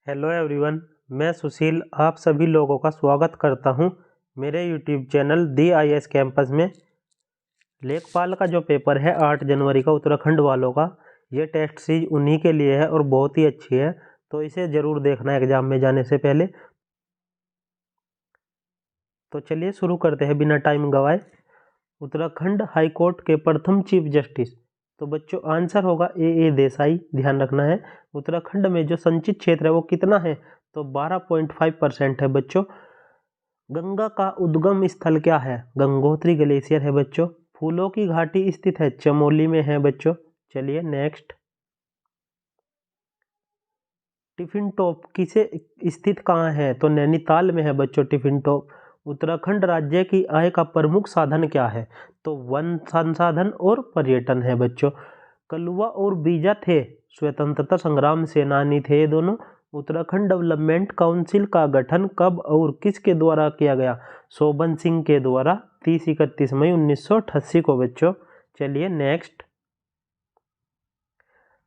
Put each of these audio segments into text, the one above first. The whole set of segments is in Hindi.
हेलो एवरीवन, मैं सुशील आप सभी लोगों का स्वागत करता हूं मेरे YouTube channel the I S campus में। लेखपाल का जो पेपर है 8 जनवरी का उत्तराखंड वालों का, ये टेस्ट सीरीज उन्हीं के लिए है और बहुत ही अच्छी है, तो इसे ज़रूर देखना एग्ज़ाम में जाने से पहले। तो चलिए शुरू करते हैं बिना टाइम गवाए। उत्तराखंड हाई कोर्ट के प्रथम चीफ जस्टिस, तो बच्चों आंसर होगा ए देसाई, ध्यान रखना है। उत्तराखंड में जो संचित क्षेत्र है वो कितना है, तो 12.5% है बच्चों। गंगा का उद्गम स्थल क्या है, गंगोत्री ग्लेशियर है बच्चों। फूलों की घाटी स्थित है, चमोली में है बच्चों। चलिए नेक्स्ट। टिफिन टॉप किसे स्थित कहाँ है, तो नैनीताल में है बच्चों टिफिन टॉप। उत्तराखंड राज्य की आय का प्रमुख साधन क्या है, तो वन संसाधन और पर्यटन है बच्चों। कलुआ और बीजा थे स्वतंत्रता संग्राम सेनानी थे ये दोनों। उत्तराखंड डेवलपमेंट काउंसिल का गठन कब और किसके द्वारा किया गया, शोभन सिंह के द्वारा 30-31 मई 1988 को बच्चों। चलिए नेक्स्ट।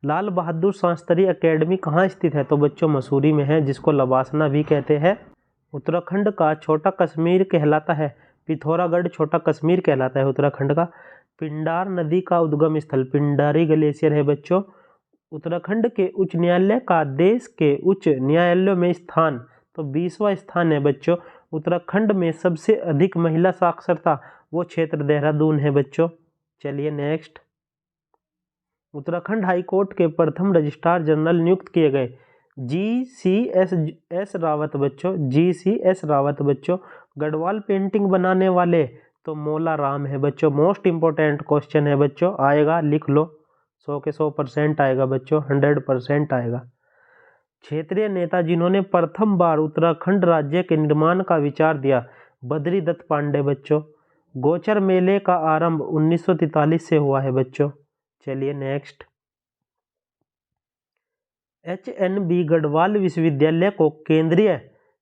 लाल बहादुर शास्त्री एकेडमी कहाँ स्थित है, तो बच्चों मसूरी में है, जिसको लवासना भी कहते हैं। उत्तराखंड का छोटा कश्मीर कहलाता है, पिथौरागढ़ छोटा कश्मीर कहलाता है उत्तराखंड का। पिंडार नदी का उद्गम स्थल पिंडारी ग्लेशियर है बच्चों। उत्तराखंड के उच्च न्यायालय का देश के उच्च न्यायालयों में स्थान, तो 20वां स्थान है बच्चों। उत्तराखंड में सबसे अधिक महिला साक्षरता वो क्षेत्र देहरादून है बच्चों। चलिए नेक्स्ट। उत्तराखंड हाई कोर्ट के प्रथम रजिस्ट्रार जनरल नियुक्त किए गए, GCS रावत बच्चों, GCS रावत बच्चों। गढ़वाल पेंटिंग बनाने वाले, तो मौला राम है बच्चों। मोस्ट इंपॉर्टेंट क्वेश्चन है बच्चों, आएगा लिख लो, 100 के 100% आएगा बच्चों, 100% आएगा। क्षेत्रीय नेता जिन्होंने प्रथम बार उत्तराखंड राज्य के निर्माण का विचार दिया, बद्री दत्त पांडे बच्चों। गोचर मेले का आरंभ 1943 से हुआ है बच्चों। चलिए नेक्स्ट। HNB गढ़वाल विश्वविद्यालय को केंद्रीय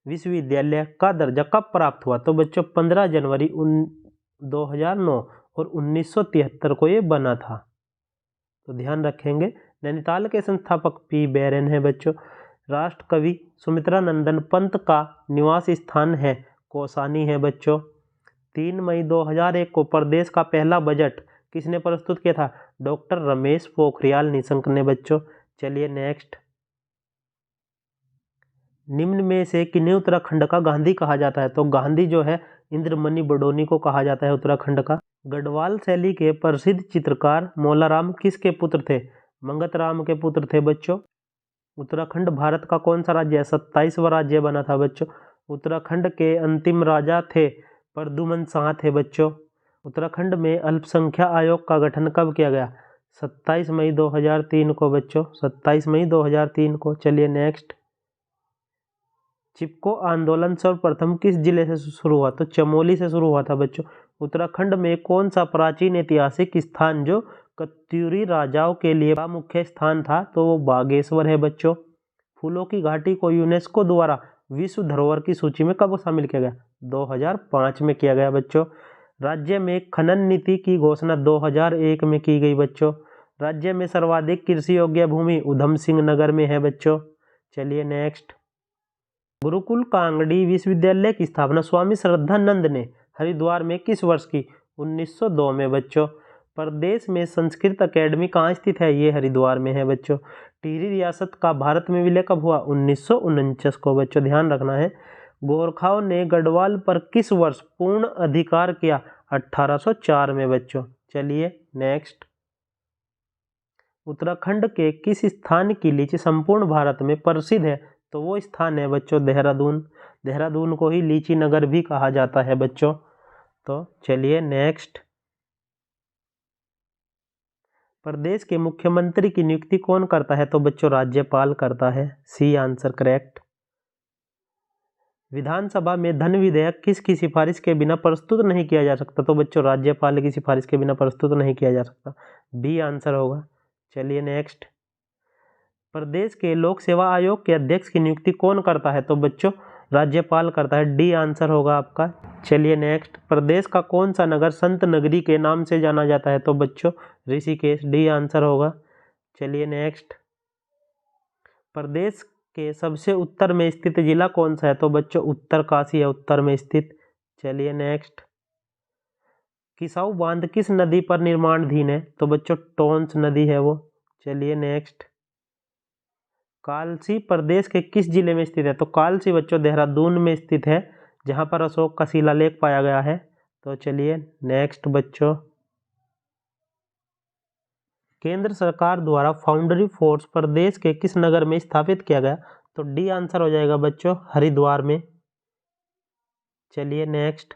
विश्वविद्यालय का दर्जा कब प्राप्त हुआ, तो बच्चों 15 जनवरी 2009 और 1973 को ये बना था, तो ध्यान रखेंगे। नैनीताल के संस्थापक P बैरन है बच्चों। राष्ट्र कवि सुमित्रा नंदन पंत का निवास स्थान है कौसानी है बच्चों। 3 मई 2001 को प्रदेश का पहला बजट किसने प्रस्तुत किया था, डॉक्टर रमेश पोखरियाल निशंक ने बच्चों। चलिए नेक्स्ट। निम्न में से किन्हें उत्तराखंड का गांधी कहा जाता है, तो गांधी जो है इंद्रमणि बडोनी को कहा जाता है उत्तराखंड का। गढ़वाल शैली के प्रसिद्ध चित्रकार मौलाराम किसके पुत्र थे, मंगत राम के पुत्र थे बच्चों। उत्तराखंड भारत का कौन सा राज्य है, 27वां राज्य बना था बच्चों। उत्तराखंड के अंतिम राजा थे प्रद्युमन शाह थे बच्चों। उत्तराखंड में अल्पसंख्यक आयोग का गठन कब किया गया, 27 मई 2003 को बच्चों, 27 मई 2003 को। चलिए नेक्स्ट। चिपको आंदोलन सर्वप्रथम किस जिले से शुरू हुआ, तो चमोली से शुरू हुआ था बच्चों। उत्तराखंड में कौन सा प्राचीन ऐतिहासिक स्थान जो कत्यूरी राजाओं के लिए का मुख्य स्थान था, तो वो बागेश्वर है बच्चों। फूलों की घाटी को यूनेस्को द्वारा विश्व धरोहर की सूची में कब शामिल किया गया, 2005 में किया गया बच्चों। राज्य में खनन नीति की घोषणा 2001 में की गई बच्चों। राज्य में सर्वाधिक कृषि योग्य भूमि उधम सिंह नगर में है बच्चों। चलिए नेक्स्ट। गुरुकुल कांगड़ी विश्वविद्यालय की स्थापना स्वामी श्रद्धानंद ने हरिद्वार में किस वर्ष की, 1902 में बच्चों। प्रदेश में संस्कृत अकेडमी कहाँ स्थित है, ये हरिद्वार में है बच्चों। टिहरी रियासत का भारत में विलय कब हुआ, 1949 को बच्चों, ध्यान रखना है। गोरखाओं ने गढ़वाल पर किस वर्ष पूर्ण अधिकार किया, 1804 में बच्चों। चलिए नेक्स्ट। उत्तराखंड के किस स्थान की लीची संपूर्ण भारत में प्रसिद्ध है, तो वो स्थान है बच्चों देहरादून। देहरादून को ही लीची नगर भी कहा जाता है बच्चों। तो चलिए नेक्स्ट। प्रदेश के मुख्यमंत्री की नियुक्ति कौन करता है, तो बच्चों राज्यपाल करता है, सी आंसर करेक्ट। विधानसभा में धन विधेयक किसकी सिफारिश के बिना प्रस्तुत नहीं किया जा सकता, तो बच्चों राज्यपाल की सिफारिश के बिना प्रस्तुत नहीं किया जा सकता, बी आंसर होगा। चलिए नेक्स्ट। प्रदेश के लोक सेवा आयोग के अध्यक्ष की नियुक्ति कौन करता है, तो बच्चों राज्यपाल करता है, डी आंसर होगा आपका। चलिए नेक्स्ट। प्रदेश का कौन सा नगर संत नगरी के नाम से जाना जाता है, तो बच्चों ऋषिकेश, डी आंसर होगा। चलिए नेक्स्ट। प्रदेश के सबसे उत्तर में स्थित जिला कौन सा है? तो बच्चों उत्तरकाशी है उत्तर में स्थित। चलिए नेक्स्ट। किसाऊ बांध किस नदी पर निर्माणाधीन है? तो बच्चों टोंस नदी है वो। चलिए नेक्स्ट। कालसी प्रदेश के किस जिले में स्थित है? तो कालसी बच्चों देहरादून में स्थित है, जहां पर अशोक का शिलालेख पाया गया है। तो चलिए नेक्स्ट बच्चों। केंद्र सरकार द्वारा फाउंड्री फोर्स प्रदेश के किस नगर में स्थापित किया गया? तो डी आंसर हो जाएगा बच्चों हरिद्वार में। चलिए नेक्स्ट।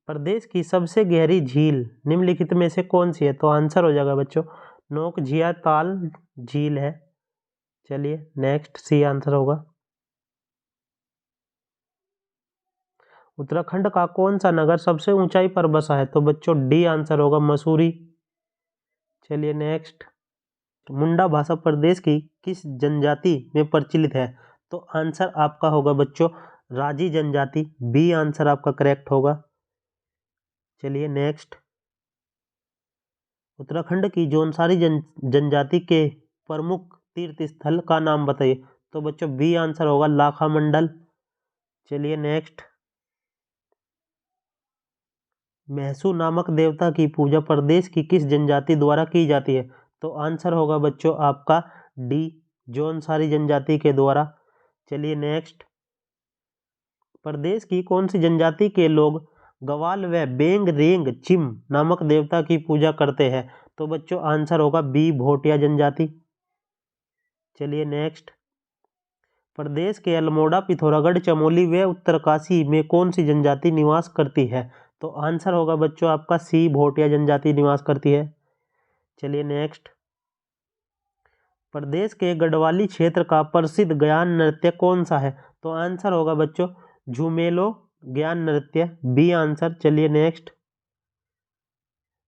प्रदेश की सबसे गहरी झील निम्नलिखित में से कौन सी है? तो आंसर हो जाएगा बच्चों नोकझिया ताल झील है। चलिए नेक्स्ट, सी आंसर होगा। उत्तराखंड का कौन सा नगर सबसे ऊंचाई पर बसा है? तो बच्चों डी आंसर होगा मसूरी। चलिए नेक्स्ट। मुंडा भाषा प्रदेश की किस जनजाति में प्रचलित है? तो आंसर आपका होगा बच्चों राजी जनजाति, बी आंसर आपका करेक्ट होगा। चलिए नेक्स्ट। उत्तराखंड की जौनसारी जनजाति के प्रमुख तीर्थ स्थल का नाम बताइए। तो बच्चों बी आंसर होगा लाखा मंडल। चलिए नेक्स्ट। महसू नामक देवता की पूजा प्रदेश की किस जनजाति द्वारा की जाती है? तो आंसर होगा बच्चों आपका डी जौनसारी जनजाति के द्वारा। चलिए नेक्स्ट। प्रदेश की कौन सी जनजाति के लोग गवाल व बेंग रेंग चिम नामक देवता की पूजा करते हैं? तो बच्चों आंसर होगा बी भोटिया जनजाति। चलिए नेक्स्ट। प्रदेश के अल्मोड़ा, पिथौरागढ़, चमोली व उत्तरकाशी में कौन सी जनजाति निवास करती है? तो आंसर होगा बच्चों आपका सी भोटिया जनजाति निवास करती है। चलिए नेक्स्ट। प्रदेश के गढ़वाली क्षेत्र का प्रसिद्ध ज्ञान नृत्य कौन सा है? तो आंसर होगा बच्चों झूमेलो ज्ञान नृत्य, बी आंसर। चलिए नेक्स्ट।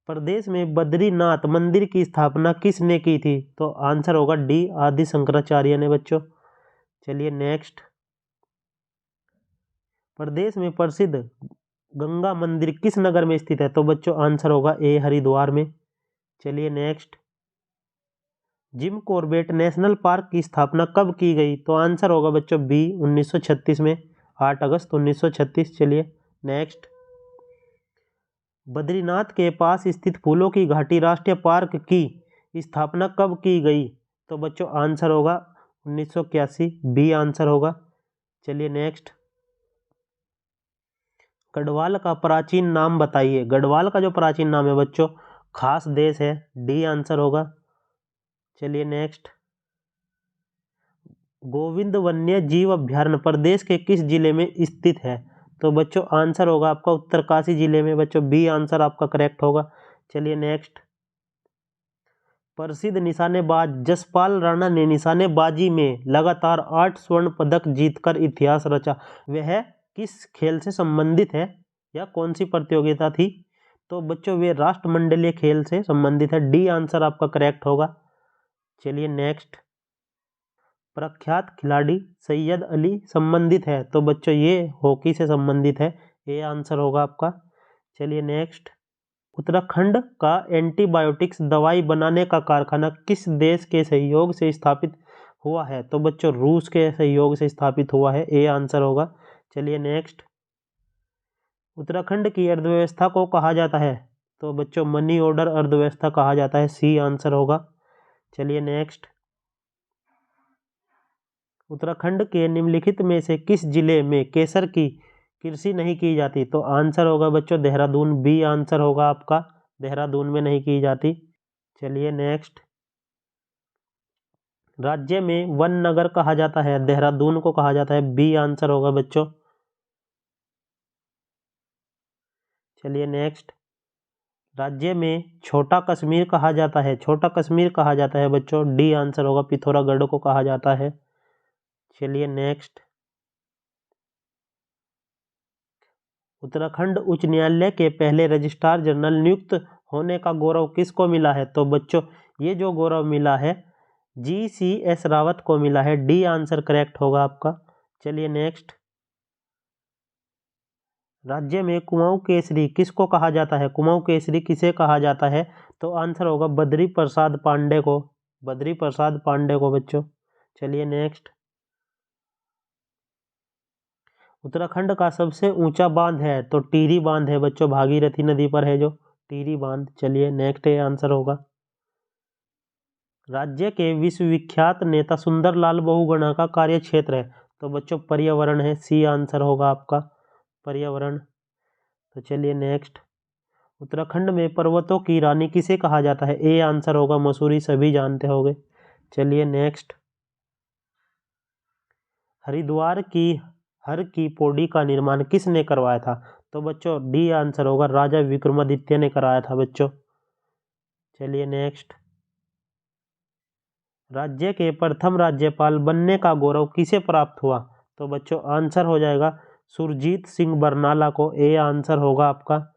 प्रदेश में बद्रीनाथ मंदिर की स्थापना किसने की थी? तो आंसर होगा डी आदि शंकराचार्य ने बच्चों। चलिए नेक्स्ट। प्रदेश में प्रसिद्ध गंगा मंदिर किस नगर में स्थित है? तो बच्चों आंसर होगा ए हरिद्वार में। चलिए next. Jim Corbett national park की स्थापना कब की गई? तो आंसर होगा बच्चों बी 1936 में, 8 अगस्त 1936। चलिए नेक्स्ट। बद्रीनाथ के पास स्थित फूलों की घाटी राष्ट्रीय पार्क की स्थापना कब की गई? तो बच्चों आंसर होगा 1981, बी आंसर होगा। चलिए नेक्स्ट। गढ़वाल का प्राचीन नाम बताइए। गढ़वाल का जो प्राचीन नाम है बच्चों खास देश है, डी आंसर होगा। चलिए नेक्स्ट। गोविंद वन्य जीव अभ्यारण्य प्रदेश के किस जिले में स्थित है? तो बच्चों आंसर होगा आपका उत्तरकाशी जिले में बच्चों, बी आंसर आपका करेक्ट होगा। चलिए नेक्स्ट। प्रसिद्ध निशानेबाज जसपाल राणा ने निशानेबाजी में लगातार 8 स्वर्ण पदक जीतकर इतिहास रचा। वह किस खेल से संबंधित है या कौन सी प्रतियोगिता थी? तो बच्चों वे राष्ट्रमंडलीय खेल से संबंधित है, डी आंसर आपका करेक्ट होगा। चलिए नेक्स्ट। प्रख्यात खिलाड़ी सैयद अली संबंधित है? तो बच्चों ये हॉकी से संबंधित है, ए आंसर होगा आपका। चलिए नेक्स्ट। उत्तराखंड का एंटीबायोटिक्स दवाई बनाने का कारखाना किस देश के सहयोग से स्थापित हुआ है? तो बच्चों रूस के सहयोग से स्थापित हुआ है, ए आंसर होगा। चलिए नेक्स्ट। उत्तराखंड की अर्थव्यवस्था को कहा जाता है? तो बच्चों मनी ऑर्डर अर्थव्यवस्था कहा जाता है, सी आंसर होगा। चलिए नेक्स्ट। उत्तराखंड के निम्नलिखित में से किस जिले में केसर की कृषि नहीं की जाती? तो आंसर होगा बच्चों देहरादून, बी आंसर होगा आपका, देहरादून में नहीं की जाती। चलिए नेक्स्ट। राज्य में वन नगर कहा जाता है? देहरादून को कहा जाता है, बी आंसर होगा बच्चों। चलिए नेक्स्ट। राज्य में छोटा कश्मीर कहा जाता है? छोटा कश्मीर कहा जाता है बच्चों, डी आंसर होगा, पिथौरागढ़ को कहा जाता है। चलिए नेक्स्ट। उत्तराखंड उच्च न्यायालय के पहले रजिस्ट्रार जनरल नियुक्त होने का गौरव किसको मिला है? तो बच्चों ये जो गौरव मिला है GCS रावत को मिला है, डी आंसर करेक्ट होगा आपका। चलिए नेक्स्ट। राज्य में कुमाऊं केसरी किसको कहा जाता है? कुमाऊं केसरी किसे कहा जाता है? तो आंसर होगा बद्री प्रसाद पांडे को, बद्री प्रसाद पांडे को बच्चों। चलिए नेक्स्ट। उत्तराखंड का सबसे ऊंचा बांध है तो टिहरी बांध है बच्चों, भागीरथी नदी पर है जो टिहरी बांध। चलिए नेक्स्ट, ये आंसर होगा। राज्य के विश्वविख्यात नेता सुंदरलाल बहुगुणा का कार्य क्षेत्र है तो बच्चों पर्यावरण है, सी आंसर होगा आपका, पर्यावरण। तो चलिए नेक्स्ट। उत्तराखंड में पर्वतों की रानी किसे कहा जाता है, ए आंसर होगा मसूरी, सभी जानते होंगे। चलिए नेक्स्ट। हरिद्वार की हर की पौड़ी का निर्माण किसने करवाया था, तो बच्चों डी आंसर होगा, राजा विक्रमादित्य ने कराया था बच्चों। चलिए नेक्स्ट। राज्य के प्रथम राज्यपाल बनने का गौरव किसे प्राप्त हुआ, तो बच्चों आंसर हो जाएगा सुरजीत सिंह बरनाला को, ए आंसर होगा आपका।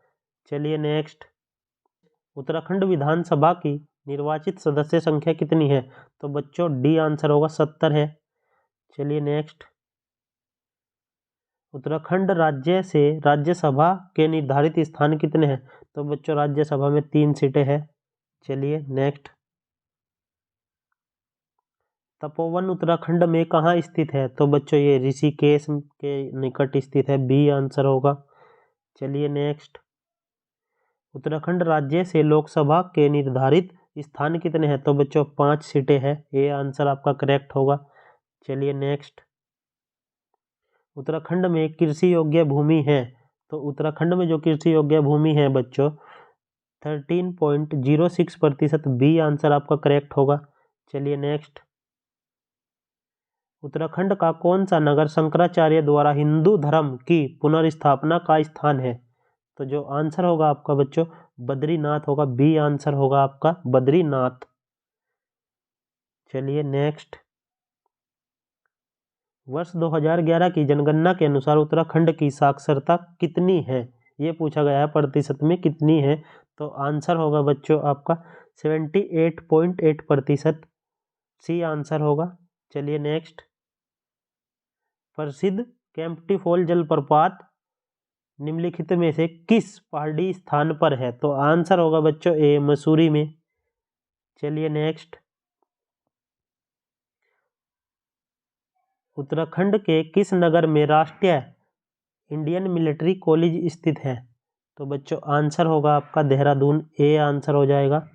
चलिए नेक्स्ट। उत्तराखंड विधानसभा की निर्वाचित सदस्य संख्या कितनी है, तो बच्चों डी आंसर होगा 70 है। चलिए नेक्स्ट। उत्तराखंड राज्य से राज्यसभा के निर्धारित स्थान कितने हैं, तो बच्चों राज्यसभा में 3 सीटें हैं। चलिए नेक्स्ट। तपोवन उत्तराखंड में कहाँ स्थित है, तो बच्चों ये ऋषिकेश के निकट स्थित है, बी आंसर होगा। चलिए नेक्स्ट। उत्तराखंड राज्य से लोकसभा के निर्धारित स्थान कितने हैं, तो बच्चों 5 सीटें हैं, ये आंसर आपका करेक्ट होगा। चलिए नेक्स्ट। उत्तराखंड में कृषि योग्य भूमि है, तो उत्तराखंड में जो कृषि योग्य भूमि है बच्चों 13.06%, बी आंसर आपका करेक्ट होगा। चलिए नेक्स्ट। उत्तराखंड का कौन सा नगर शंकराचार्य द्वारा हिंदू धर्म की पुनर्स्थापना का स्थान है, तो जो आंसर होगा आपका बच्चों बद्रीनाथ होगा, बी आंसर होगा आपका बद्रीनाथ। चलिए नेक्स्ट। वर्ष 2011 की जनगणना के अनुसार उत्तराखंड की साक्षरता कितनी है, ये पूछा गया है प्रतिशत में कितनी है, तो आंसर होगा बच्चों आपका 78.8%, सी आंसर होगा। चलिए नेक्स्ट। प्रसिद्ध केम्प्टी फॉल जलप्रपात निम्नलिखित में से किस पहाड़ी स्थान पर है, तो आंसर होगा बच्चों ए मसूरी में। चलिए नेक्स्ट। उत्तराखंड के किस नगर में राष्ट्रीय इंडियन मिलिट्री कॉलेज स्थित है, तो बच्चों आंसर होगा आपका देहरादून, ए आंसर हो जाएगा।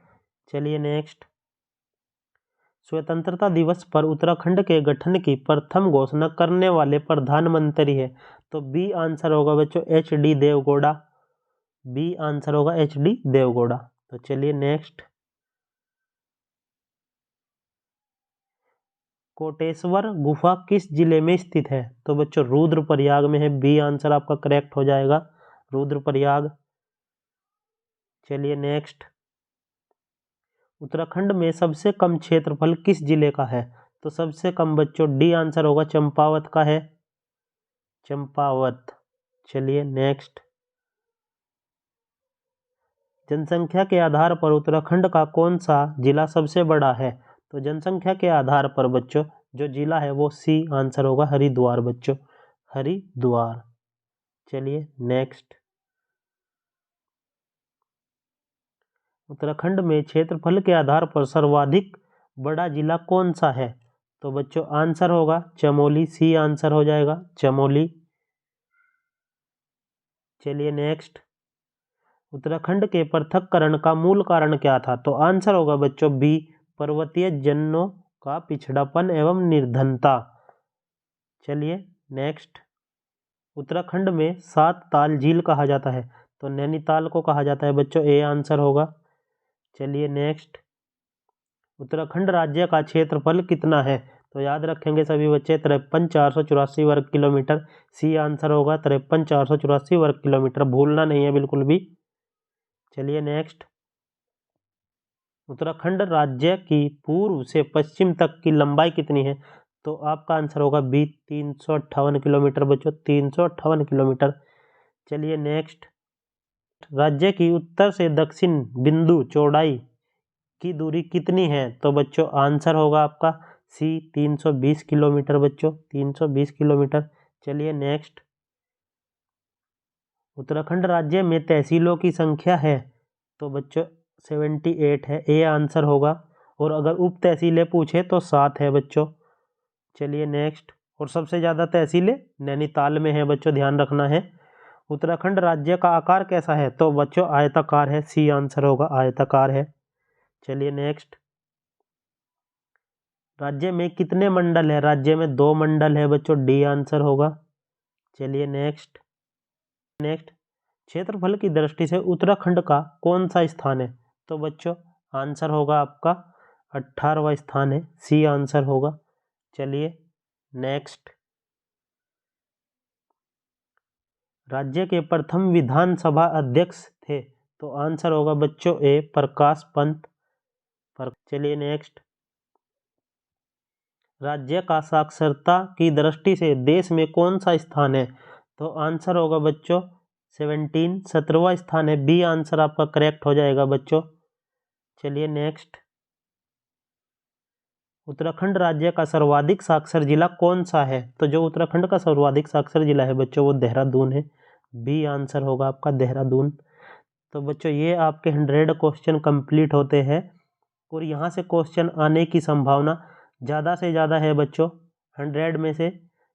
चलिए नेक्स्ट। स्वतंत्रता दिवस पर उत्तराखंड के गठन की प्रथम घोषणा करने वाले प्रधानमंत्री है, तो बी आंसर होगा बच्चों HD देवगौड़ा, बी आंसर होगा HD देवगौड़ा। तो चलिए नेक्स्ट। कोटेश्वर गुफा किस जिले में स्थित है, तो बच्चों रुद्रप्रयाग में है, बी आंसर आपका करेक्ट हो जाएगा, रुद्रप्रयाग। चलिए नेक्स्ट। उत्तराखंड में सबसे कम क्षेत्रफल किस जिले का है, तो सबसे कम बच्चों डी आंसर होगा चंपावत का है, चंपावत। चलिए नेक्स्ट। जनसंख्या के आधार पर उत्तराखंड का कौन सा जिला सबसे बड़ा है, तो जनसंख्या के आधार पर बच्चों जो जिला है वो सी आंसर होगा हरिद्वार बच्चों, हरिद्वार। चलिए नेक्स्ट। उत्तराखंड में क्षेत्रफल के आधार पर सर्वाधिक बड़ा जिला कौन सा है, तो बच्चों आंसर होगा चमोली, सी आंसर हो जाएगा चमोली। चलिए नेक्स्ट। उत्तराखंड के पृथक्करण का मूल कारण क्या था, तो आंसर होगा बच्चों बी पर्वतीय जनों का पिछड़ापन एवं निर्धनता। चलिए नेक्स्ट। उत्तराखंड में 7 ताल झील कहा जाता है, तो नैनीताल को कहा जाता है बच्चों, ए आंसर होगा। चलिए नेक्स्ट। उत्तराखंड राज्य का क्षेत्रफल कितना है, तो याद रखेंगे सभी बच्चे 53,484 वर्ग किलोमीटर, सी आंसर होगा 53,484 वर्ग किलोमीटर, भूलना नहीं है बिल्कुल भी। चलिए नेक्स्ट। उत्तराखंड राज्य की पूर्व से पश्चिम तक की लंबाई कितनी है, तो आपका आंसर होगा बी 358 किलोमीटर बच्चों, 358 किलोमीटर। चलिए नेक्स्ट। राज्य की उत्तर से दक्षिण बिंदु चौड़ाई की दूरी कितनी है, तो बच्चों आंसर होगा आपका सी 320 किलोमीटर बच्चों, 320 किलोमीटर। चलिए नेक्स्ट। उत्तराखंड राज्य में तहसीलों की संख्या है, तो बच्चों 78 है, ए आंसर होगा। और अगर उप तहसीलें पूछे तो 7 है बच्चों। चलिए नेक्स्ट। और सबसे ज़्यादा तहसीलें नैनीताल में है बच्चों, ध्यान रखना है। उत्तराखंड राज्य का आकार कैसा है? तो बच्चों आयताकार है, सी आंसर होगा, आयताकार है। चलिए नेक्स्ट। राज्य में कितने मंडल है? राज्य में 2 मंडल है बच्चों, डी आंसर होगा। चलिए नेक्स्ट। क्षेत्रफल की दृष्टि से उत्तराखंड का कौन सा स्थान है? तो बच्चों आंसर होगा आपका 18वां स्थान है, सी आंसर होगा। चलिए नेक्स्ट। राज्य के प्रथम विधानसभा अध्यक्ष थे? तो आंसर होगा बच्चों ए, प्रकाश पंत। चलिए नेक्स्ट। राज्य का साक्षरता की दृष्टि से देश में कौन सा स्थान है? तो आंसर होगा बच्चों 17वां स्थान है, बी आंसर आपका करेक्ट हो जाएगा बच्चों। चलिए नेक्स्ट। उत्तराखंड राज्य का सर्वाधिक साक्षर जिला कौन सा है? तो जो उत्तराखंड का सर्वाधिक साक्षर जिला है बच्चों वो देहरादून है, बी आंसर होगा आपका देहरादून। तो बच्चों ये आपके 100 क्वेश्चन कंप्लीट होते हैं और यहाँ से क्वेश्चन आने की संभावना ज़्यादा से ज़्यादा है बच्चों। 100 में से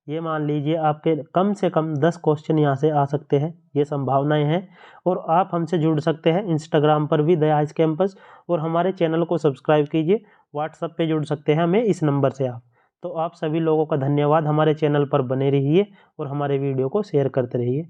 ये मान लीजिए आपके कम से कम 10 क्वेश्चन यहाँ से आ सकते हैं, ये संभावनाएं हैं। और आप हमसे जुड़ सकते हैं इंस्टाग्राम पर भी दयाज कैंपस, और हमारे चैनल को सब्सक्राइब कीजिए। व्हाट्सएप पे जुड़ सकते हैं हमें इस नंबर से आप। तो आप सभी लोगों का धन्यवाद, हमारे चैनल पर बने रहिए और हमारे वीडियो को शेयर करते रहिए।